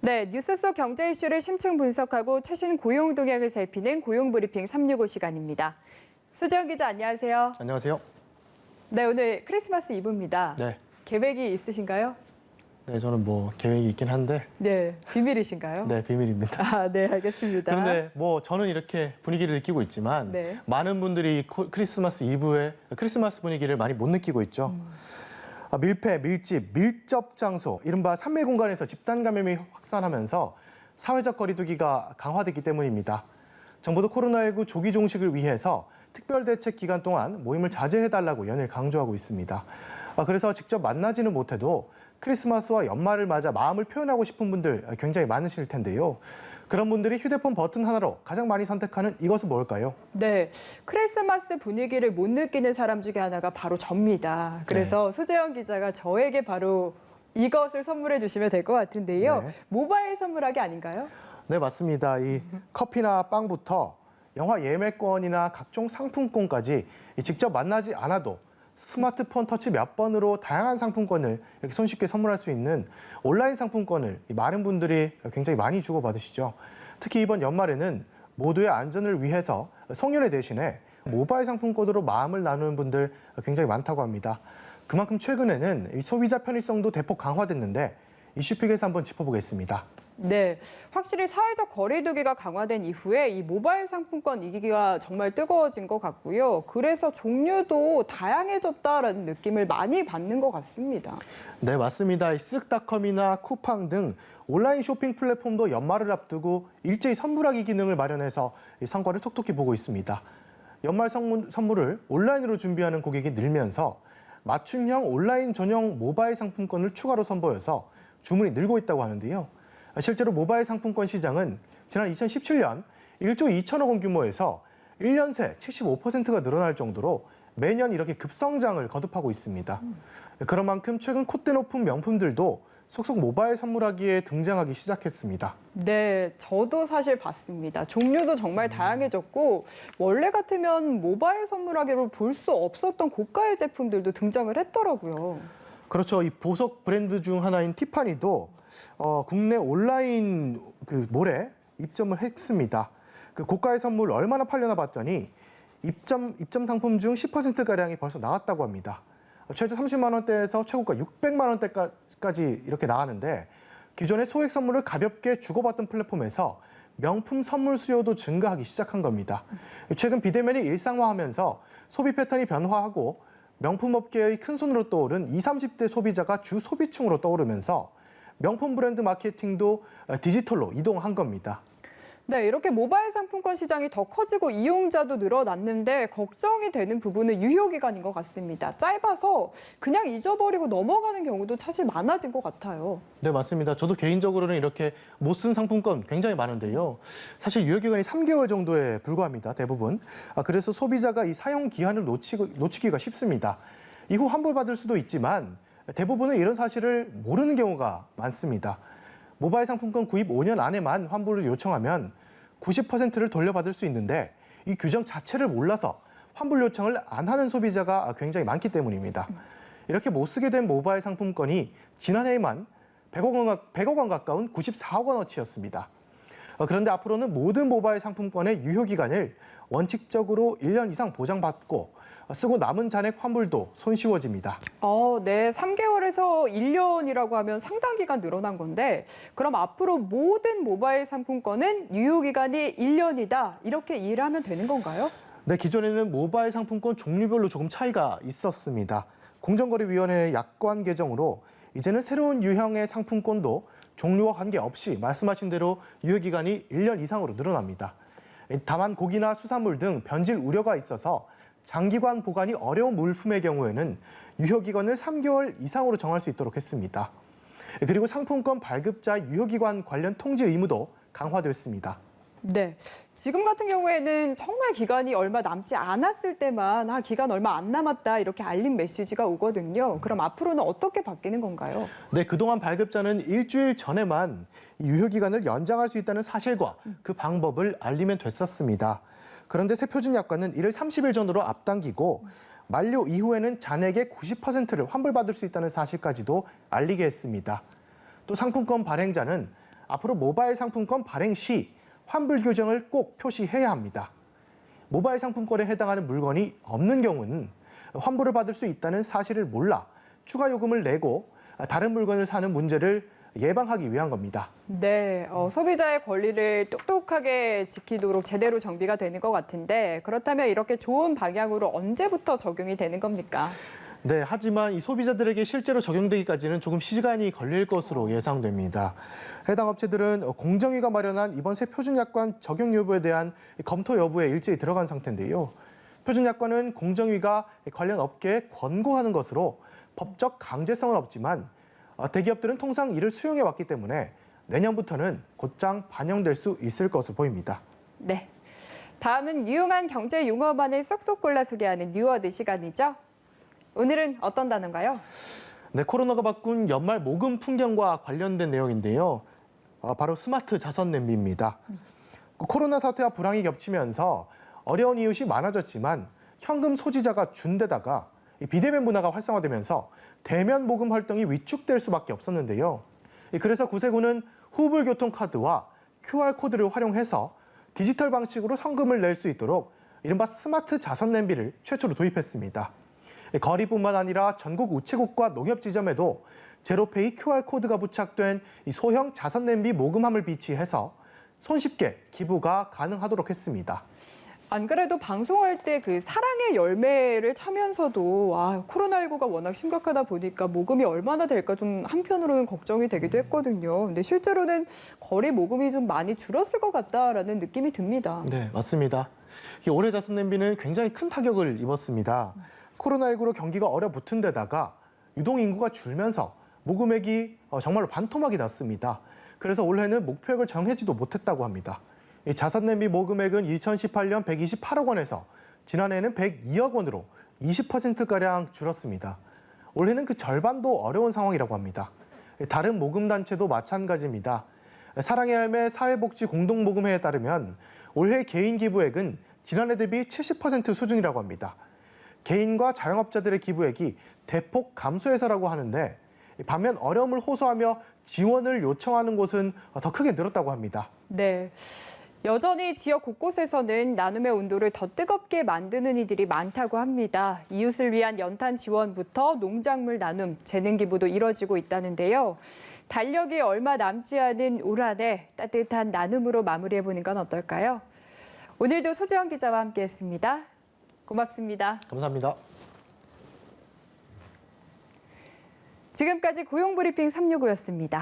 네, 뉴스 속 경제 이슈를 심층 분석하고 최신 고용 동향을 살피는 고용브리핑 365 시간입니다. 수재영 기자 안녕하세요. 안녕하세요. 네, 오늘 크리스마스 이브입니다. 네. 계획이 있으신가요? 네, 저는 계획이 있긴 한데, 네, 비밀이신가요? 네, 비밀입니다. 아, 네, 알겠습니다. 그런데 저는 이렇게 분위기를 느끼고 있지만, 네. 많은 분들이 크리스마스 이브에 크리스마스 분위기를 많이 못 느끼고 있죠. 밀폐, 밀집, 밀접 장소, 이른바 삼밀 공간에서 집단 감염이 확산하면서 사회적 거리두기가 강화됐기 때문입니다. 정부도 코로나19 조기 종식을 위해서 특별대책 기간 동안 모임을 자제해달라고 연일 강조하고 있습니다. 그래서 직접 만나지는 못해도 크리스마스와 연말을 맞아 마음을 표현하고 싶은 분들 굉장히 많으실 텐데요. 그런 분들이 휴대폰 버튼 하나로 가장 많이 선택하는 이것은 뭘까요? 네, 크리스마스 분위기를 못 느끼는 사람 중에 하나가 바로 접니다. 그래서 수재영 기자가 저에게 바로 이것을 선물해 주시면 될 것 같은데요. 네. 모바일 선물하기 아닌가요? 네, 맞습니다. 이 커피나 빵부터 영화 예매권이나 각종 상품권까지 직접 만나지 않아도 스마트폰 터치 몇 번으로 다양한 상품권을 이렇게 손쉽게 선물할 수 있는 온라인 상품권을 많은 분들이 굉장히 많이 주고받으시죠. 특히 이번 연말에는 모두의 안전을 위해서 송년회 대신에 모바일 상품권으로 마음을 나누는 분들 굉장히 많다고 합니다. 그만큼 최근에는 이 소비자 편의성도 대폭 강화됐는데 이슈픽에서 한번 짚어보겠습니다. 네, 확실히 사회적 거리두기가 강화된 이후에 이 모바일 상품권 이기기가 정말 뜨거워진 것 같고요. 그래서 종류도 다양해졌다라는 느낌을 많이 받는 것 같습니다. 네, 맞습니다. 쓱닷컴이나 쿠팡 등 온라인 쇼핑 플랫폼도 연말을 앞두고 일제히 선물하기 기능을 마련해서 성과를 톡톡히 보고 있습니다. 연말 선물을 온라인으로 준비하는 고객이 늘면서 맞춤형 온라인 전용 모바일 상품권을 추가로 선보여서 주문이 늘고 있다고 하는데요. 실제로 모바일 상품권 시장은 지난 2017년 1조 2천억 원 규모에서 1년 새 75%가 늘어날 정도로 매년 이렇게 급성장을 거듭하고 있습니다. 그런 만큼 최근 콧대 높은 명품들도 속속 모바일 선물하기에 등장하기 시작했습니다. 네, 저도 사실 봤습니다. 종류도 정말 다양해졌고 원래 같으면 모바일 선물하기로 볼 수 없었던 고가의 제품들도 등장을 했더라고요. 그렇죠. 이 보석 브랜드 중 하나인 티파니도 국내 온라인 몰에 입점을 했습니다. 그 고가의 선물 얼마나 팔려나 봤더니 입점 상품 중 10%가량이 벌써 나왔다고 합니다. 최저 30만 원대에서 최고가 600만 원대까지 이렇게 나가는데 기존의 소액 선물을 가볍게 주고받던 플랫폼에서 명품 선물 수요도 증가하기 시작한 겁니다. 최근 비대면이 일상화하면서 소비 패턴이 변화하고 명품 업계의 큰손으로 떠오른 20, 30대 소비자가 주 소비층으로 떠오르면서 명품 브랜드 마케팅도 디지털로 이동한 겁니다. 네, 이렇게 모바일 상품권 시장이 더 커지고 이용자도 늘어났는데 걱정이 되는 부분은 유효기간인 것 같습니다. 짧아서 그냥 잊어버리고 넘어가는 경우도 사실 많아진 것 같아요. 네, 맞습니다. 저도 개인적으로는 이렇게 못 쓴 상품권 굉장히 많은데요. 사실 유효기간이 3개월 정도에 불과합니다, 대부분. 그래서 소비자가 이 사용 기한을 놓치기가 쉽습니다. 이후 환불받을 수도 있지만 대부분은 이런 사실을 모르는 경우가 많습니다. 모바일 상품권 구입 5년 안에만 환불을 요청하면 90%를 돌려받을 수 있는데 이 규정 자체를 몰라서 환불 요청을 안 하는 소비자가 굉장히 많기 때문입니다. 이렇게 못 쓰게 된 모바일 상품권이 지난해에만 100억 원 가까운 94억 원어치였습니다. 그런데 앞으로는 모든 모바일 상품권의 유효기간을 원칙적으로 1년 이상 보장받고 쓰고 남은 잔액 환불도 손쉬워집니다. 네, 3개월에서 1년이라고 하면 상당 기간 늘어난 건데 그럼 앞으로 모든 모바일 상품권은 유효기간이 1년이다 이렇게 이해를 하면 되는 건가요? 네, 기존에는 모바일 상품권 종류별로 조금 차이가 있었습니다. 공정거래위원회의 약관 개정으로 이제는 새로운 유형의 상품권도 종류와 관계없이 말씀하신 대로 유효기간이 1년 이상으로 늘어납니다. 다만 고기나 수산물 등 변질 우려가 있어서 장기간 보관이 어려운 물품의 경우에는 유효기간을 3개월 이상으로 정할 수 있도록 했습니다. 그리고 상품권 발급자 유효기간 관련 통지 의무도 강화됐습니다. 네, 지금 같은 경우에는 정말 기간이 얼마 남지 않았을 때만 기간 얼마 안 남았다 이렇게 알림 메시지가 오거든요. 그럼 앞으로는 어떻게 바뀌는 건가요? 네, 그동안 발급자는 일주일 전에만 유효기간을 연장할 수 있다는 사실과 그 방법을 알리면 됐었습니다. 그런데 새 표준 약관은 이를 30일 전으로 앞당기고 만료 이후에는 잔액의 90%를 환불받을 수 있다는 사실까지도 알리게 했습니다. 또 상품권 발행자는 앞으로 모바일 상품권 발행 시 환불 규정을 꼭 표시해야 합니다. 모바일 상품권에 해당하는 물건이 없는 경우는 환불을 받을 수 있다는 사실을 몰라 추가 요금을 내고 다른 물건을 사는 문제를 예방하기 위한 겁니다. 네, 소비자의 권리를 똑똑하게 지키도록 제대로 정비가 되는 것 같은데 그렇다면 이렇게 좋은 방향으로 언제부터 적용이 되는 겁니까? 네, 하지만 이 소비자들에게 실제로 적용되기까지는 조금 시간이 걸릴 것으로 예상됩니다. 해당 업체들은 공정위가 마련한 이번 새 표준약관 적용 여부에 대한 검토 여부에 일제히 들어간 상태인데요. 표준약관은 공정위가 관련 업계에 권고하는 것으로 법적 강제성은 없지만 대기업들은 통상 이를 수용해 왔기 때문에 내년부터는 곧장 반영될 수 있을 것으로 보입니다. 네, 다음은 유용한 경제 용어만을 쏙쏙 골라 소개하는 뉴워드 시간이죠. 오늘은 어떤 단어인가요? 네, 코로나가 바꾼 연말 모금 풍경과 관련된 내용인데요. 바로 스마트 자선 냄비입니다. 코로나 사태와 불황이 겹치면서 어려운 이웃이 많아졌지만 현금 소지자가 준 데다가 비대면 문화가 활성화되면서 대면 모금 활동이 위축될 수밖에 없었는데요. 그래서 구세군은 후불 교통카드와 QR코드를 활용해서 디지털 방식으로 성금을 낼 수 있도록 이른바 스마트 자선 냄비를 최초로 도입했습니다. 거리뿐만 아니라 전국 우체국과 농협 지점에도 제로페이 QR코드가 부착된 이 소형 자선 냄비 모금함을 비치해서 손쉽게 기부가 가능하도록 했습니다. 안 그래도 방송할 때 그 사랑의 열매를 차면서도 코로나19가 워낙 심각하다 보니까 모금이 얼마나 될까 좀 한편으로는 걱정이 되기도 했거든요. 근데 실제로는 거리 모금이 좀 많이 줄었을 것 같다라는 느낌이 듭니다. 네, 맞습니다. 이 올해 자선 냄비는 굉장히 큰 타격을 입었습니다. 코로나19로 경기가 얼어붙은 데다가 유동 인구가 줄면서 모금액이 정말로 반토막이 났습니다. 그래서 올해는 목표액을 정하지도 못했다고 합니다. 이 자선 냄비 모금액은 2018년 128억 원에서 지난해에는 102억 원으로 20%가량 줄었습니다. 올해는 그 절반도 어려운 상황이라고 합니다. 다른 모금 단체도 마찬가지입니다. 사랑의 열매 사회복지공동모금회에 따르면 올해 개인 기부액은 지난해 대비 70% 수준이라고 합니다. 개인과 자영업자들의 기부액이 대폭 감소해서라고 하는데 반면 어려움을 호소하며 지원을 요청하는 곳은 더 크게 늘었다고 합니다. 네. 여전히 지역 곳곳에서는 나눔의 온도를 더 뜨겁게 만드는 이들이 많다고 합니다. 이웃을 위한 연탄 지원부터 농작물 나눔, 재능 기부도 이뤄지고 있다는데요. 달력이 얼마 남지 않은 올 한 해 따뜻한 나눔으로 마무리해보는 건 어떨까요? 오늘도 소재원 기자와 함께했습니다. 고맙습니다. 감사합니다. 지금까지 고용브리핑 365였습니다.